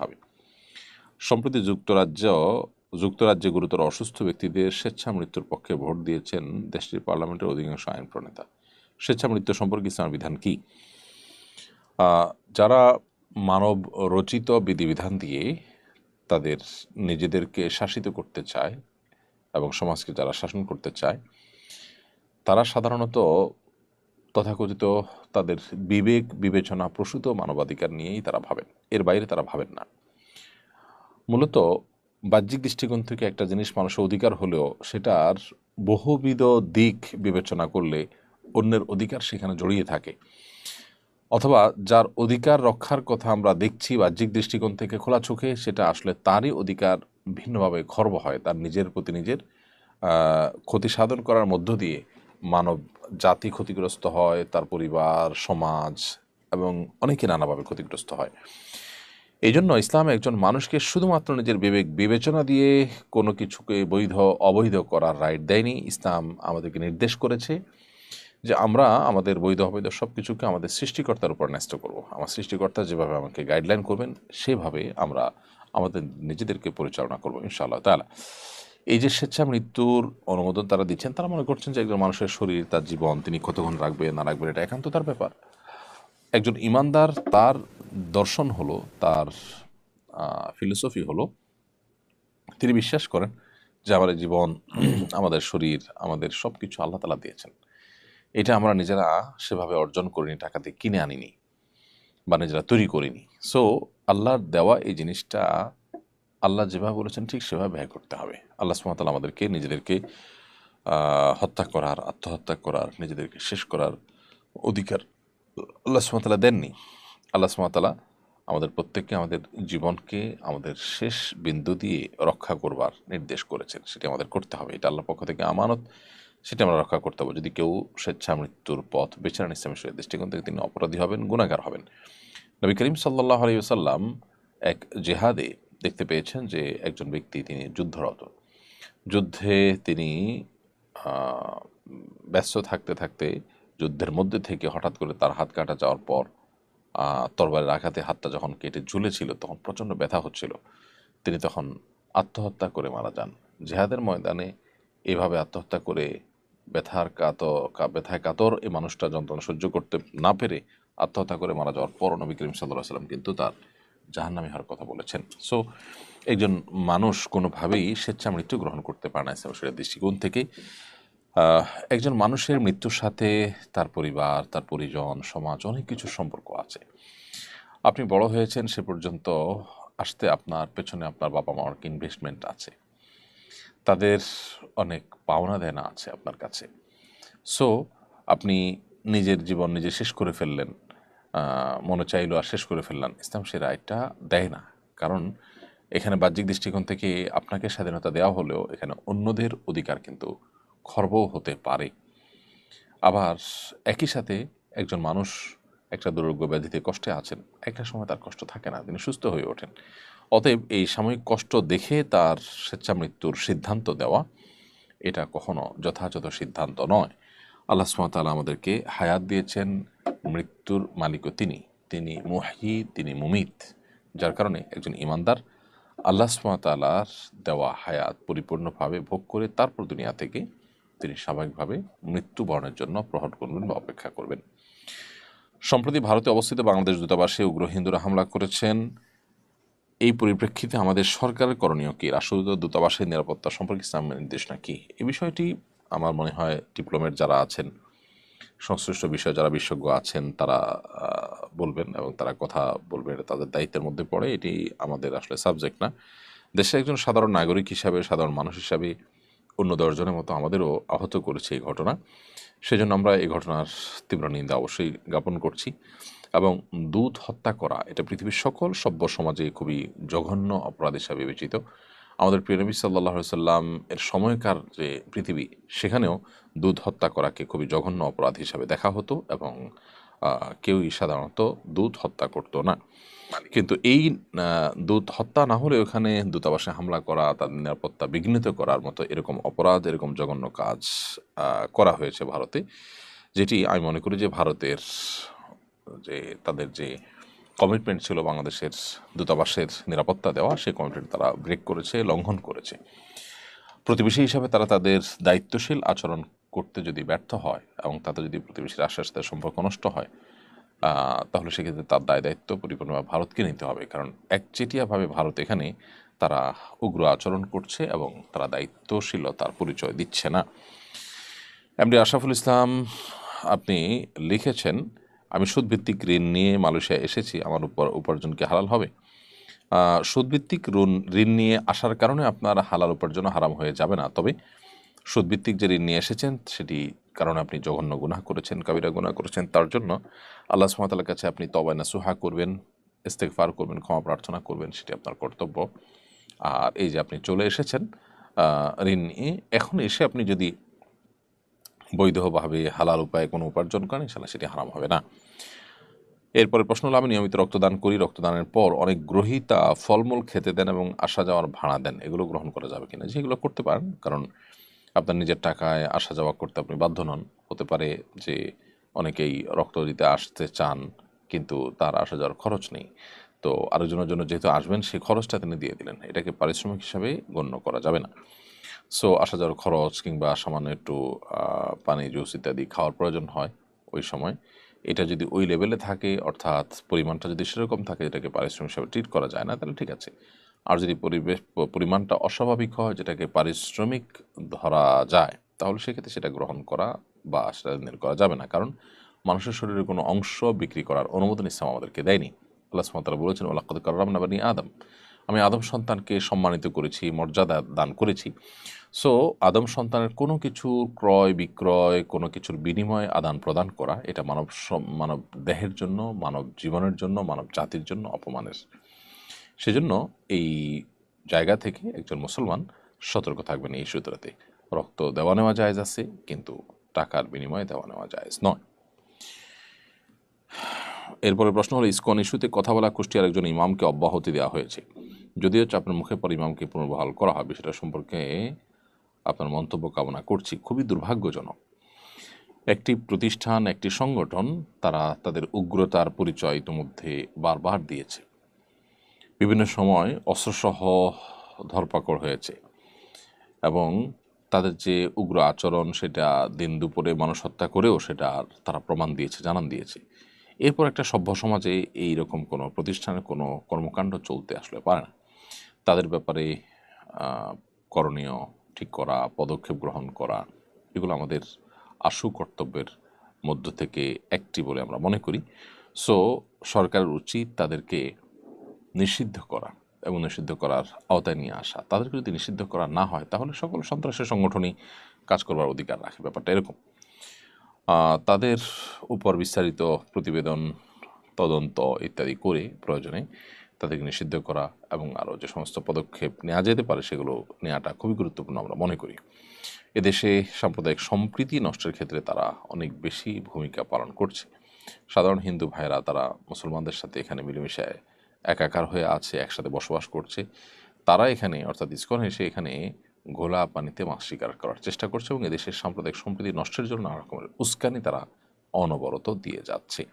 হবে। সম্প্রতি যুক্তরাজ্যে গুরুতর অসুস্থ ব্যক্তিদের স্বেচ্ছা মৃত্যুর পক্ষে ভোট দিয়েছেন দেশটির পার্লামেন্টের অধিকাংশ আইন প্রণেতা। স্বেচ্ছা মৃত্যু সম্পর্কে ইসলামের বিধান কি? যারা মানব রচিত বিধিবিধান দিয়ে তাদের নিজেদেরকে শাসিত করতে চায় এবং সমাজকে যারা শাসন করতে চায়, তারা সাধারণত তথাকথিত তাদের বিবেক বিবেচনা প্রসূত মানবাধিকার নিয়েই তারা ভাবেন, এর বাইরে তারা ভাবেন না। মূলত বাহ্যিক দৃষ্টিকোণ থেকে একটা জিনিস মানুষের অধিকার হলেও সেটার বহুবিধ দিক বিবেচনা করলে অন্যের অধিকার সেখানে জড়িয়ে থাকে, অথবা যার অধিকার রক্ষার কথা আমরা দেখছি বাহ্যিক দৃষ্টিকোণ থেকে খোলা চোখে, সেটা আসলে তারই অধিকার ভিন্নভাবে খর্ব হয়। তার নিজের প্রতি নিজের ক্ষতি সাধন করার মধ্য দিয়ে মানব জাতি ক্ষতিগ্রস্ত হয়, তার পরিবার, সমাজ এবং অনেকে নানাভাবে ক্ষতিগ্রস্ত হয়। এই জন্য ইসলাম একজন মানুষকে শুধুমাত্র নিজের বিবেক বিবেচনা দিয়ে কোনো কিছুকে বৈধ অবৈধ করার রাইট দেয়নি। ইসলাম আমাদেরকে নির্দেশ করেছে যে আমরা আমাদের বৈধ অবৈধ সব কিছুকে আমাদের সৃষ্টিকর্তার উপর ন্যস্ত করব। আমার সৃষ্টিকর্তা যেভাবে আমাকে গাইডলাইন করবেন সেভাবে আমরা আমাদের নিজেদেরকে পরিচালনা করব ইনশাআল্লাহ তাআলা। এই যে স্বেচ্ছা মৃত্যুর অনুমোদন তারা দিচ্ছেন, তারা মনে করছেন যে একজন মানুষের শরীর, তার জীবন তিনি কতক্ষণ রাখবেন না রাখবেন এটা একান্ত তার ব্যাপার। একজন ইমানদার, তার দর্শন হলো, তার ফিলোসফি হলো, তিনি বিশ্বাস করেন যে আমাদের জীবন, আমাদের শরীর, আমাদের সব কিছু আল্লাহ তাআলা দিয়েছেন। এটা আমরা নিজেরা সেভাবে অর্জন করিনি, টাকা দিয়ে কিনে আনিনি বা নিজেরা তৈরি করিনি। সো আল্লাহর দেওয়া এই জিনিসটা আল্লাহ যেভাবে বলেছেন ঠিক সেভাবে ব্যয় করতে হবে। আল্লাহ সুবহানাহু ওয়া তাআলা আমাদেরকে নিজেদেরকে হত্যা করার, আত্মহত্যা করার, নিজেদেরকে শেষ করার অধিকার আল্লাহ সুবহানাহু ওয়া তাআলা দেননি। আল্লাহ সুবহানাহু ওয়া তাআলা আমাদের প্রত্যেককে আমাদের জীবনকে আমাদের শেষ বিন্দু দিয়ে রক্ষা করবার নির্দেশ করেছেন। সেটি আমাদের করতে হবে। এটা আল্লাহর পক্ষ থেকে আমানত, সেটা আমরা রক্ষা করতে হবে। যদি কেউ স্বেচ্ছা মৃত্যুর পথ বেছে নেন ইসলামের শরীয়তের দৃষ্টিকোণ থেকে, তিনি অপরাধী হবেন, গুনাহগার হবেন। নবী করিম সাল্লাল্লাহু আলাইহি ওয়াসাল্লাম এক জেহাদে দেখতে পেয়েছেন যে একজন ব্যক্তি তিনি যুদ্ধরত। যুদ্ধে তিনি ব্যস্ত থাকতে থাকতে যুদ্ধের মধ্যে থেকে হঠাৎ করে তার হাত কাটা যাওয়ার পর তরবারির আঘাতে হাতটা যখন কেটে ঝুলেছিল তখন প্রচণ্ড ব্যথা হচ্ছিল। তিনি তখন আত্মহত্যা করে মারা যান। জেহাদের ময়দানে এভাবে আত্মহত্যা করে ব্যথায় কাতর এই মানুষটা যন্ত্রণা সহ্য করতে না পেরে আত্মহত্যা করে মারা যাওয়ার পর নবী করিম সাল্লাল্লাহু আলাইহি ওয়াসাল্লাম কিন্তু তার জাহান্নামী হওয়ার কথা বলেছেন। সো একজন মানুষ কোনোভাবেই স্বেচ্ছা মৃত্যু গ্রহণ করতে পারে না ইসলামের শরীয়তের দৃষ্টিকোণ থেকে। একজন মানুষের মৃত্যুর সাথে তার পরিবার, তার পরিজন, সমাজ অনেক কিছুর সম্পর্ক আছে। আপনি বড় হয়েছেন সে পর্যন্ত আসতে আপনার পেছনে আপনার বাবা মার ইনভেস্টমেন্ট আছে, তাদের অনেক পাওনা দেনা আছে আপনার কাছে। সো আপনি নিজের জীবন নিজে শেষ করে ফেললেন, মনে চাইলো আর শেষ করে ফেললেন, ইসলাম সে রায়টা দেয় না। কারণ এখানে বাহ্যিক দৃষ্টিকোণ থেকে আপনাকে স্বাধীনতা দেওয়া হলেও এখানে অন্যদের অধিকার কিন্তু খর্বও হতে পারে। আবার একই সাথে একজন মানুষ একটা দুরারোগ্য ব্যাধিতে কষ্টে আছেন, একটা সময় তার কষ্ট থাকে না, তিনি সুস্থ হয়ে ওঠেন। অতএব এই সাময়িক কষ্ট দেখে তার স্বেচ্ছা মৃত্যুর সিদ্ধান্ত দেওয়া এটা কখনো যথাযথ সিদ্ধান্ত নয়। আল্লাহ সুবহানাহু ওয়া তাআলা আমাদেরকে হায়াত দিয়েছেন, মৃত্যুর মালিকও তিনি, তিনি মুহয়ি, তিনি মুমিত। যার কারণে একজন ঈমানদার আল্লাহ সুবহানাহু ওয়া তাআলার দেওয়া হায়াত পরিপূর্ণভাবে ভোগ করে তারপর দুনিয়া থেকে তিনি স্বাভাবিকভাবে মৃত্যুবরণের জন্য প্রহর করবেন বা অপেক্ষা করবেন। সম্প্রতি ভারতে অবস্থিত বাংলাদেশ দূতাবাসে উগ্র হিন্দুরা হামলা করেছেন। এই পরিপ্রেক্ষিতে আমাদের সরকারের করণীয় কি? রাষ্ট্রদূত দূতাবাসের নিরাপত্তা সম্পর্কে ইসলামের নির্দেশনা কি? এই বিষয়টি আমার মনে হয় ডিপ্লোমেট যারা আছেন, সংশ্লিষ্ট বিষয়ে যারা বিশেষজ্ঞ আছেন তারা বলবেন এবং তারা কথা বলবেন, এটা তাদের দায়িত্বের মধ্যে পড়ে। এটি আমাদের আসলে সাবজেক্ট না। দেশের একজন সাধারণ নাগরিক হিসাবে, সাধারণ মানুষ হিসাবে অন্য 10 জনের মতো আমাদেরও আহত করেছে এই ঘটনা। সেজন্য আমরা এই ঘটনার তীব্র নিন্দা অবশ্যই জ্ঞাপন করছি। এবং দুধ হত্যা করা এটা পৃথিবীর সকল সভ্য সমাজে খুবই জঘন্য অপরাধ হিসাবে বিবেচিত। আমাদের প্রিয় নবী সাল্লাল্লাহু আলাইহি সাল্লাম এর সময়কার যে পৃথিবী, সেখানেও দুধ হত্যা করাকে খুবই জঘন্য অপরাধ হিসাবে দেখা হতো এবং কেউই সাধারণত দুধ হত্যা করতো না। কিন্তু এই দূত হত্যা না হলে ওখানে দূতাবাসে হামলা করা, তাদের নিরাপত্তা বিঘ্নিত করার মতো এরকম অপরাধ, এরকম জঘন্য কাজ করা হয়েছে ভারতে, যেটি আমি মনে করি যে ভারতের যে তাদের যে কমিটমেন্ট ছিল বাংলাদেশের দূতাবাসের নিরাপত্তা দেওয়া, সেই কমিটমেন্ট তারা ব্রেক করেছে, লঙ্ঘন করেছে। প্রতিবেশী হিসাবে তারা তাদের দায়িত্বশীল আচরণ করতে যদি ব্যর্থ হয় এবং তাতে যদি প্রতিবেশীর আশ্বাস তার সম্পর্ক নষ্ট হয়, তাহলে সেক্ষেত্রে তার দায় দায়িত্ব পরিপূর্ণভাবে ভারতকে নিতে হবে। কারণ একচেটিয়াভাবে ভারত এখানে তারা উগ্র আচরণ করছে এবং তারা দায়িত্বশীলতার পরিচয় দিচ্ছে না। এমডি আশরাফুল ইসলাম আপনি লিখেছেন, আমি সুদভিত্তিক ঋণ নিয়ে মালয়েশিয়া এসেছি, আমার উপার্জন কি হালাল হবে? সুদভিত্তিক ঋণ নিয়ে আসার কারণে আপনার হালাল উপার্জন হারাম হয়ে যাবে না। তবে সুদভিত্তিক যে ঋণ নিয়ে এসেছেন সেটি কারণে আপনি জঘন্য গুনাহ করেছেন, কাবিরা গুনাহ করেছেন, তার জন্য আল্লাহ সুবহানাহু ওয়া তাআলার কাছে আপনি তওবা নাসুহা করবেন, ইস্তেগফার করবেন, ক্ষমা প্রার্থনা করবেন, সেটি আপনার কর্তব্য। আর এই যে আপনি চলে এসেছেন ঋণ নিয়ে, এখন এসে আপনি যদি বৈধভাবে হালাল উপায়ে কোনো উপার্জন করেন, ইনশাআল্লাহ সেটি হারাম হবে না। এরপরে প্রশ্ন হলো, আমি নিয়মিত রক্তদান করি, রক্তদানের পর অনেক গ্রহীতা ফলমূল খেতে দেন এবং আসা যাওয়ার ভাড়া দেন, এগুলো গ্রহণ করা যাবে কিনা? যেগুলো করতে পারেন, কারণ আপনার নিজের টাকায় আসা যাওয়া করতে আপনি বাধ্য নন। হতে পারে যে অনেকেই রক্ত দিতে আসতে চান কিন্তু তার আসা যাওয়ার খরচ নেই, তো আরেকজনের জন্য যেহেতু আসবেন সেই খরচটা তিনি দিয়ে দিলেন, এটাকে পারিশ্রমিক হিসাবে গণ্য করা যাবে না। সো আসা যাওয়ার খরচ কিংবা সামান্য একটু পানি জুস ইত্যাদি খাওয়ার প্রয়োজন হয় ওই সময়, এটা যদি ওই লেভেলে থাকে, অর্থাৎ পরিমাণটা যদি সেরকম থাকে এটাকে পারিশ্রমিক হিসাবে ট্রিট করা যায় না, তাহলে ঠিক আছে। আর যদি পরিমাণটা অস্বাভাবিক হয়, যেটাকে পারিশ্রমিক ধরা যায়, তাহলে সেক্ষেত্রে সেটা গ্রহণ করা বা সেটা লেনদেন করা যাবে না। কারণ মানুষের শরীরের কোনো অংশ বিক্রি করার অনুমোদন ইসলাম আমাদেরকে দেয়নি। আল্লাহ সুবহানাহু ওয়া তাআলা বলেছেন, ওয়ালাকাদ কাররামনা বানি আদম, আমি আদম সন্তানকে সম্মানিত করেছি, মর্যাদা দান করেছি। সো আদম সন্তানের কোনো কিছুর ক্রয় বিক্রয়, কোনো কিছুর বিনিময়ে আদান প্রদান করা, এটা মানব দেহের জন্য, মানব জীবনের জন্য, মানব জাতির জন্য অপমানের। সেজন্য এই জায়গা থেকে একজন মুসলমান সতর্ক থাকবেন এই সূত্রতে। রক্ত দেওয়া নেওয়া জায়েজ আছে, কিন্তু টাকার বিনিময়ে দেওয়া নেওয়া জায়েজ নয়। এরপরে প্রশ্ন হলো, ইসকন ইস্যুতে কথা বলা কুষ্টিয়ার একজন ইমামকে অব্যাহতি দেওয়া হয়েছে, যদিও আপনার মুখে পর ইমামকে পুনর্বহাল করা হয়, বিষয়টা সম্পর্কে আপনার মন্তব্য কামনা করছি। খুবই দুর্ভাগ্যজনক। একটি প্রতিষ্ঠান, একটি সংগঠন, তারা তাদের উগ্রতার পরিচয় ইতিমধ্যে বারবার দিয়েছে, বিভিন্ন সময় অস্ত্রসহ ধরপাকড় হয়েছে এবং তাদের যে উগ্র আচরণ সেটা দিন দুপুরে মানুষ হত্যা করেও সেটা তারা প্রমাণ দিয়েছে, জানান দিয়েছে। এরপর একটা সভ্য সমাজে এই রকম কোনো প্রতিষ্ঠানের কোনো কর্মকাণ্ড চলতে আসলে পারে না। তাদের ব্যাপারে করণীয় ঠিক করা, পদক্ষেপ গ্রহণ করা, এগুলো আমাদের আশু কর্তব্যের মধ্য থেকে একটি বলে আমরা মনে করি। সো সরকারের উচিত তাদেরকে নিষিদ্ধ করা এবং নিষিদ্ধ করার আওতায় নিয়ে আসা। তাদেরকে যদি নিষিদ্ধ করা না হয়, তাহলে সকল সন্ত্রাসী সংগঠনই কাজ করবার অধিকার রাখে। ব্যাপারটা এরকম। তাদের উপর বিস্তারিত প্রতিবেদন, তদন্ত ইত্যাদি করে প্রয়োজনে তাদেরকে নিষিদ্ধ করা এবং আরও যে সমস্ত পদক্ষেপ নেওয়া যেতে পারে সেগুলো নেওয়াটা খুবই গুরুত্বপূর্ণ আমরা মনে করি। এদেশে সাম্প্রদায়িক সম্প্রীতি নষ্টের ক্ষেত্রে তারা অনেক বেশি ভূমিকা পালন করছে। সাধারণ হিন্দু ভাইরা তারা মুসলমানদের সাথে এখানে মিলেমিশে একাকার হয়ে আছে, একসাথে বসবাস করছে। তারা এখানে, অর্থাৎ ইসকন এসে এখানে ঘোলা পানিতে মাছ শিকার করার চেষ্টা করছে এবং এদেশের সাম্প্রদায়িক সম্প্রীতি নষ্টের জন্য নানা রকমের উস্কানি তারা অনবরত দিয়ে যাচ্ছে।